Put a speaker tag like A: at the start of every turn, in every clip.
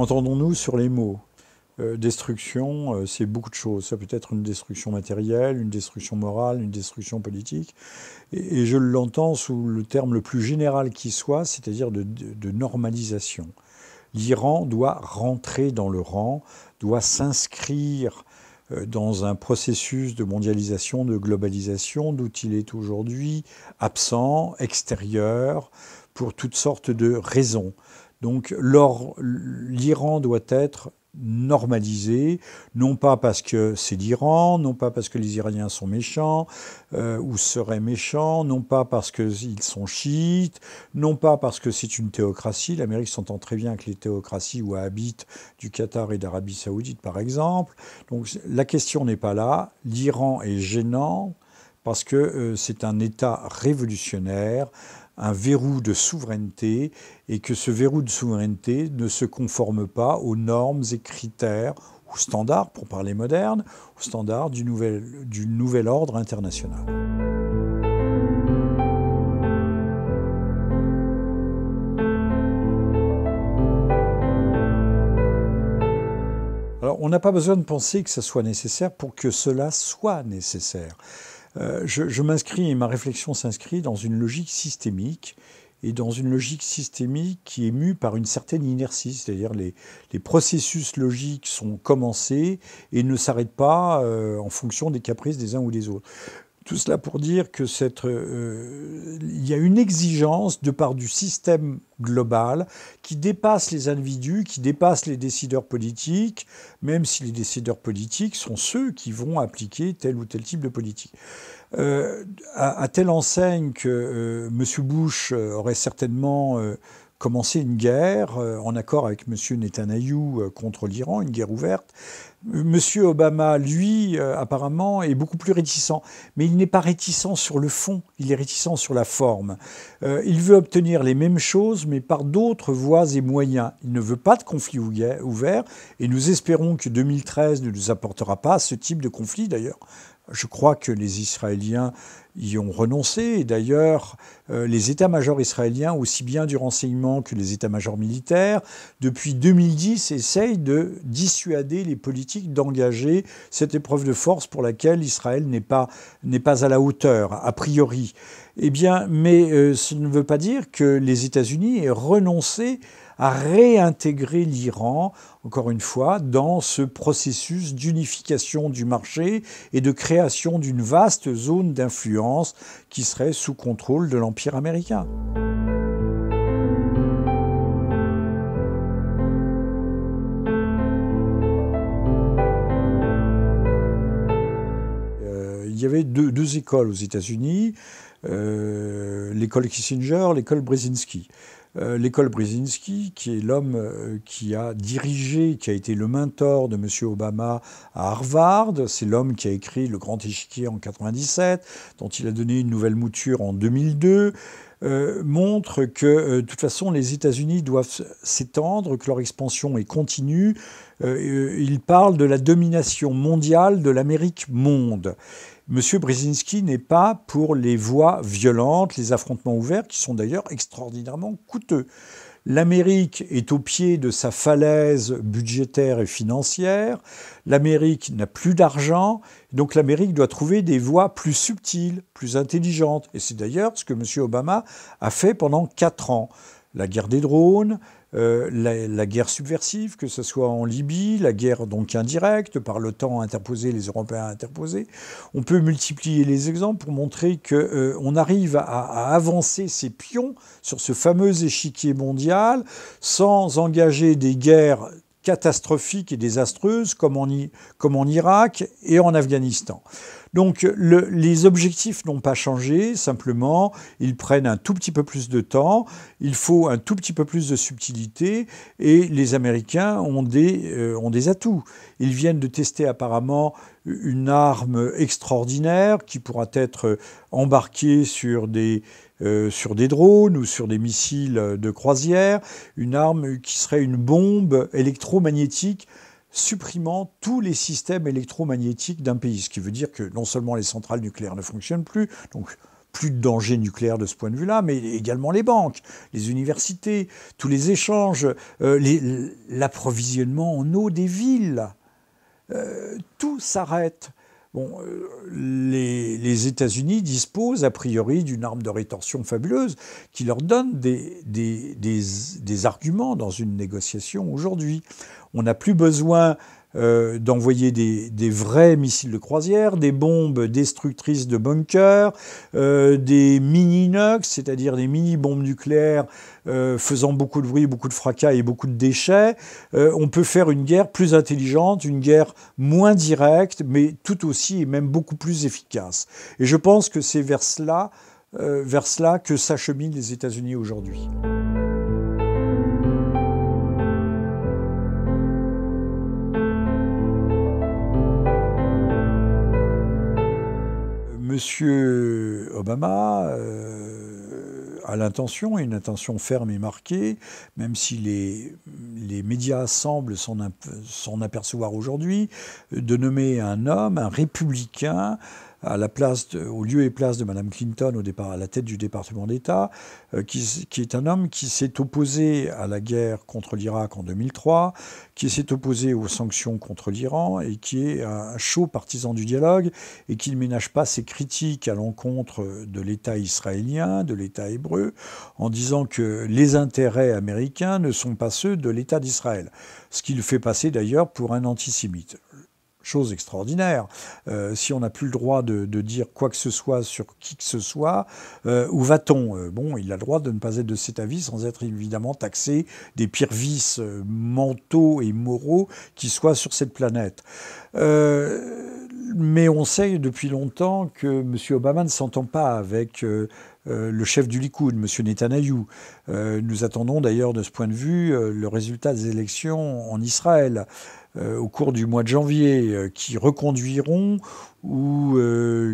A: Entendons-nous sur les mots. Destruction, c'est beaucoup de choses. Ça peut être une destruction matérielle, une destruction morale, une destruction politique. Et je l'entends sous le terme le plus général qui soit, c'est-à-dire de normalisation. L'Iran doit rentrer dans le rang, doit s'inscrire dans un processus de mondialisation, de globalisation, d'où il est aujourd'hui absent, extérieur, pour toutes sortes de raisons. Donc l'Iran doit être normalisé, non pas parce que c'est l'Iran, non pas parce que les Iraniens sont méchants ou seraient méchants, non pas parce qu'ils sont chiites, non pas parce que c'est une théocratie. L'Amérique s'entend très bien avec les théocraties wahhabites du Qatar et d'Arabie saoudite, par exemple. Donc la question n'est pas là. L'Iran est gênant parce que c'est un État révolutionnaire, un verrou de souveraineté, et que ce verrou de souveraineté ne se conforme pas aux normes et critères, aux standards, pour parler moderne, aux standards du nouvel ordre international. Alors, on n'a pas besoin de penser que ça soit nécessaire pour que cela soit nécessaire. Je m'inscris, et ma réflexion s'inscrit dans une logique systémique, et dans une logique systémique qui est mue par une certaine inertie, c'est-à-dire les processus logiques sont commencés et ne s'arrêtent pas en fonction des caprices des uns ou des autres. Tout cela pour dire que il y a une exigence de part du système global qui dépasse les individus, qui dépasse les décideurs politiques, même si les décideurs politiques sont ceux qui vont appliquer tel ou tel type de politique. À telle enseigne que M. Bush aurait certainement commencé une guerre en accord avec M. Netanyahou contre l'Iran, une guerre ouverte. M. Obama, lui, apparemment, est beaucoup plus réticent. Mais il n'est pas réticent sur le fond, il est réticent sur la forme. Il veut obtenir les mêmes choses, mais par d'autres voies et moyens. Il ne veut pas de conflit ouvert, et nous espérons que 2013 ne nous apportera pas ce type de conflit, d'ailleurs. Je crois que les Israéliens y ont renoncé. Et d'ailleurs, les états-majors israéliens, aussi bien du renseignement que les états-majors militaires, depuis 2010, essayent de dissuader les politiques d'engager cette épreuve de force pour laquelle Israël n'est pas à la hauteur, a priori. Eh bien, mais ce ne veut pas dire que les États-Unis aient renoncé à réintégrer l'Iran, encore une fois, dans ce processus d'unification du marché et de création d'une vaste zone d'influence qui serait sous contrôle de l'Empire américain. Il y avait deux écoles aux États-Unis, l'école Kissinger, l'école Brzezinski. L'école Brzezinski, qui est l'homme qui a dirigé, qui a été le mentor de M. Obama à Harvard, c'est l'homme qui a écrit Le Grand Échiquier en 1997, dont il a donné une nouvelle mouture en 2002, montre que, de toute façon, les États-Unis doivent s'étendre, que leur expansion est continue. Il parle de la domination mondiale de l'Amérique monde. M. Brzezinski n'est pas pour les voies violentes, les affrontements ouverts, qui sont d'ailleurs extraordinairement coûteux. L'Amérique est au pied de sa falaise budgétaire et financière. L'Amérique n'a plus d'argent. Donc l'Amérique doit trouver des voies plus subtiles, plus intelligentes. Et c'est d'ailleurs ce que M. Obama a fait pendant 4 ans. La guerre des drones, la guerre subversive, que ce soit en Libye, la guerre donc indirecte, par l'OTAN interposée, les Européens interposés. On peut multiplier les exemples pour montrer qu'on arrive à avancer ses pions sur ce fameux échiquier mondial sans engager des guerres catastrophiques et désastreuses comme en Irak et en Afghanistan. Donc les objectifs n'ont pas changé, simplement ils prennent un tout petit peu plus de temps, il faut un tout petit peu plus de subtilité et les Américains ont des atouts. Ils viennent de tester apparemment une arme extraordinaire qui pourra être embarquée sur des drones ou sur des missiles de croisière, une arme qui serait une bombe électromagnétique supprimant tous les systèmes électromagnétiques d'un pays. Ce qui veut dire que non seulement les centrales nucléaires ne fonctionnent plus, donc plus de danger nucléaire de ce point de vue-là, mais également les banques, les universités, tous les échanges, l'approvisionnement en eau des villes. Tout s'arrête. Bon, les États-Unis disposent a priori d'une arme de rétorsion fabuleuse qui leur donne des arguments dans une négociation aujourd'hui. On n'a plus besoin d'envoyer des vrais missiles de croisière, des bombes destructrices de bunkers, des mini-inox, c'est-à-dire des mini-bombes nucléaires faisant beaucoup de bruit, beaucoup de fracas et beaucoup de déchets. On peut faire une guerre plus intelligente, une guerre moins directe, mais tout aussi et même beaucoup plus efficace. Et je pense que c'est vers cela que s'acheminent les États-Unis aujourd'hui. Monsieur Obama a l'intention, et une intention ferme et marquée, même si les médias semblent s'en apercevoir aujourd'hui, de nommer un homme, un républicain, au lieu et place de Mme Clinton à la tête du département d'État, qui est un homme qui s'est opposé à la guerre contre l'Irak en 2003, qui s'est opposé aux sanctions contre l'Iran et qui est un chaud partisan du dialogue et qui ne ménage pas ses critiques à l'encontre de l'État israélien, de l'État hébreu, en disant que les intérêts américains ne sont pas ceux de l'État d'Israël. Ce qui le fait passer d'ailleurs pour un antisémite. Chose extraordinaire. Si on n'a plus le droit de dire quoi que ce soit sur qui que ce soit, où va-t-on? Bon, il a le droit de ne pas être de cet avis sans être évidemment taxé des pires vices mentaux et moraux qui soient sur cette planète. Mais on sait depuis longtemps que M. Obama ne s'entend pas avec le chef du Likoud, M. Netanyahou. Nous attendons d'ailleurs de ce point de vue le résultat des élections en Israël au cours du mois de janvier, qui reconduiront ou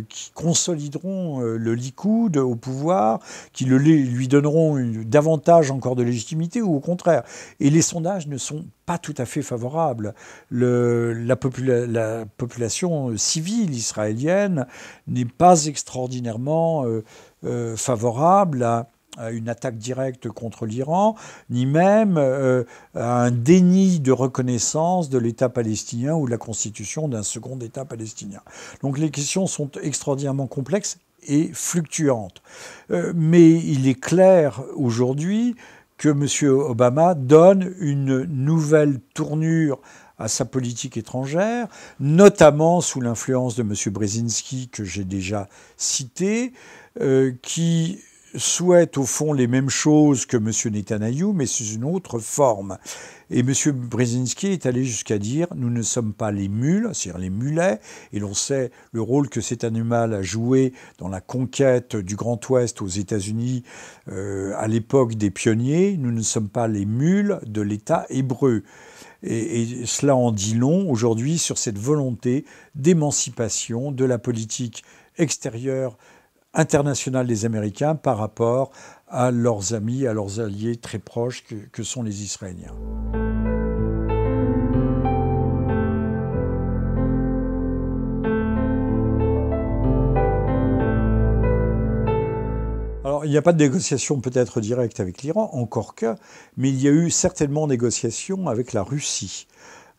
A: qui consolideront le Likoud au pouvoir, qui lui donneront davantage encore de légitimité, ou au contraire. Et les sondages ne sont pas tout à fait favorables. La population civile israélienne n'est pas extraordinairement favorable à une attaque directe contre l'Iran, ni même à un déni de reconnaissance de l'État palestinien ou de la constitution d'un second État palestinien. Donc les questions sont extraordinairement complexes et fluctuantes. Mais il est clair aujourd'hui que M. Obama donne une nouvelle tournure à sa politique étrangère, notamment sous l'influence de M. Brzezinski, que j'ai déjà cité, qui souhaite au fond les mêmes choses que M. Netanyahou, mais sous une autre forme. Et M. Brzezinski est allé jusqu'à dire « nous ne sommes pas les mules », c'est-à-dire les mulets, et l'on sait le rôle que cet animal a joué dans la conquête du Grand Ouest aux États-Unis à l'époque des pionniers. Nous ne sommes pas les mules de l'État hébreu. Et cela en dit long aujourd'hui sur cette volonté d'émancipation de la politique extérieure internationale des Américains par rapport à leurs amis, à leurs alliés très proches que sont les Israéliens. Alors, il n'y a pas de négociation peut-être directe avec l'Iran, encore que, mais il y a eu certainement négociation avec la Russie.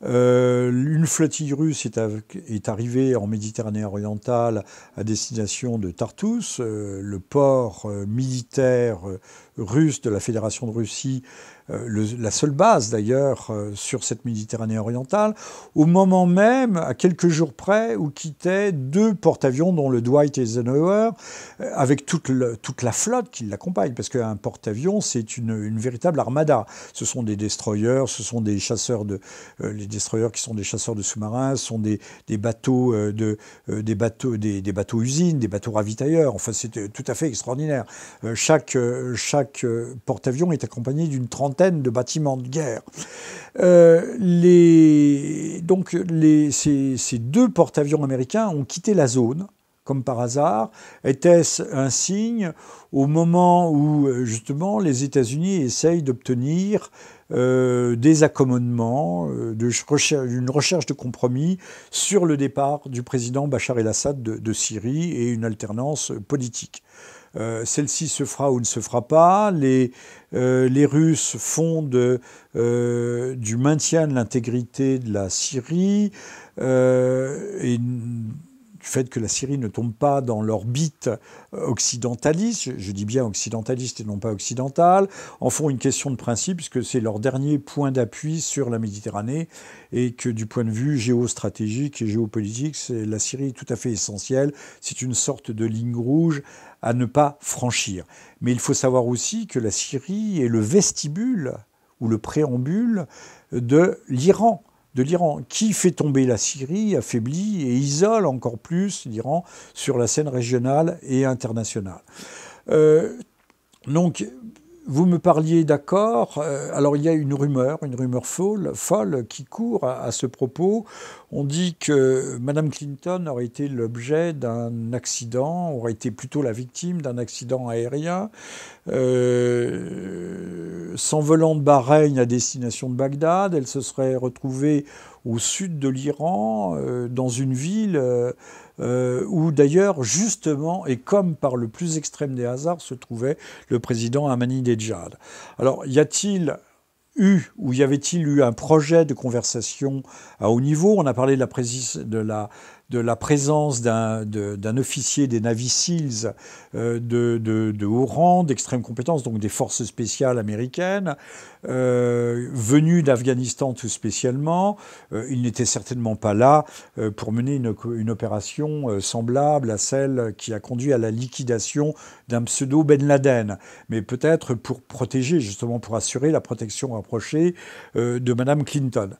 A: Une flottille russe est arrivée en Méditerranée orientale à destination de Tartous, le port militaire russe de la Fédération de Russie, la seule base d'ailleurs sur cette Méditerranée orientale, au moment même, à quelques jours près, où quittaient 2 porte-avions, dont le Dwight Eisenhower, avec toute la flotte qui l'accompagne, parce qu'un porte-avions, c'est une véritable armada. Ce sont des destroyers, ce sont des chasseurs les destroyers qui sont des chasseurs de sous-marins, ce sont des bateaux usines, des bateaux ravitailleurs. Enfin, c'est tout à fait extraordinaire. Chaque porte-avions est accompagné d'une trentaine de bâtiments de guerre. Ces 2 porte-avions américains ont quitté la zone, comme par hasard. Était-ce un signe au moment où, justement, les États-Unis essayent d'obtenir des accommodements, une recherche de compromis sur le départ du président Bachar el-Assad de Syrie et une alternance politique? Celle-ci se fera ou ne se fera pas. Les Russes font du maintien de l'intégrité de la Syrie et du fait que la Syrie ne tombe pas dans l'orbite occidentaliste, je dis bien occidentaliste et non pas occidentale, en font une question de principe, puisque c'est leur dernier point d'appui sur la Méditerranée, et que du point de vue géostratégique et géopolitique, la Syrie est tout à fait essentielle. C'est une sorte de ligne rouge à ne pas franchir. Mais il faut savoir aussi que la Syrie est le vestibule ou le préambule de l'Iran. Qui fait tomber la Syrie, affaiblit et isole encore plus l'Iran sur la scène régionale et internationale. Donc, vous me parliez d'accord. Alors, il y a une rumeur folle qui court à ce propos. On dit que Mme Clinton aurait été l'objet d'un accident, aurait été plutôt la victime d'un accident aérien, s'envolant de Bahreïn à destination de Bagdad. Elle se serait retrouvée au sud de l'Iran, dans une ville où d'ailleurs, justement, et comme par le plus extrême des hasards, se trouvait le président Ahmadinejad. Alors, y avait-il eu un projet de conversation à haut niveau? On a parlé de la présence d'un officier des Navy Seals de haut rang, d'extrême compétence, donc des forces spéciales américaines, venu d'Afghanistan tout spécialement. Il n'était certainement pas là pour mener une opération semblable à celle qui a conduit à la liquidation d'un pseudo Ben Laden, mais peut-être pour protéger, justement pour assurer la protection rapprochée de Mme Clinton.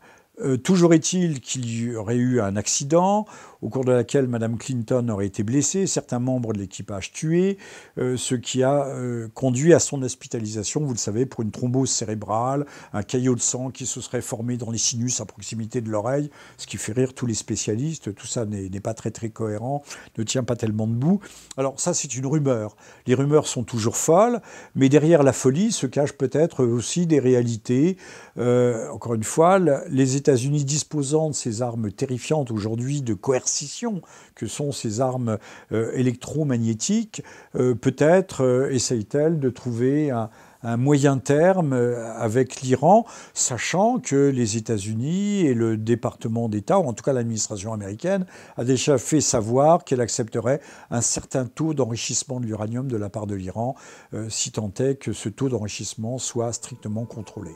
A: Toujours est-il qu'il y aurait eu un accident au cours de laquelle Mme Clinton aurait été blessée, certains membres de l'équipage tués, ce qui a conduit à son hospitalisation, vous le savez, pour une thrombose cérébrale, un caillot de sang qui se serait formé dans les sinus à proximité de l'oreille, ce qui fait rire tous les spécialistes. Tout ça n'est pas très cohérent, ne tient pas tellement debout. Alors ça, c'est une rumeur. Les rumeurs sont toujours folles, mais derrière la folie se cachent peut-être aussi des réalités. Encore une fois, les États-Unis disposant de ces armes terrifiantes aujourd'hui de coercition, que sont ces armes électromagnétiques, peut-être essaye-t-elle de trouver un moyen terme avec l'Iran, sachant que les États-Unis et le département d'État, ou en tout cas l'administration américaine, a déjà fait savoir qu'elle accepterait un certain taux d'enrichissement de l'uranium de la part de l'Iran, si tant est que ce taux d'enrichissement soit strictement contrôlé.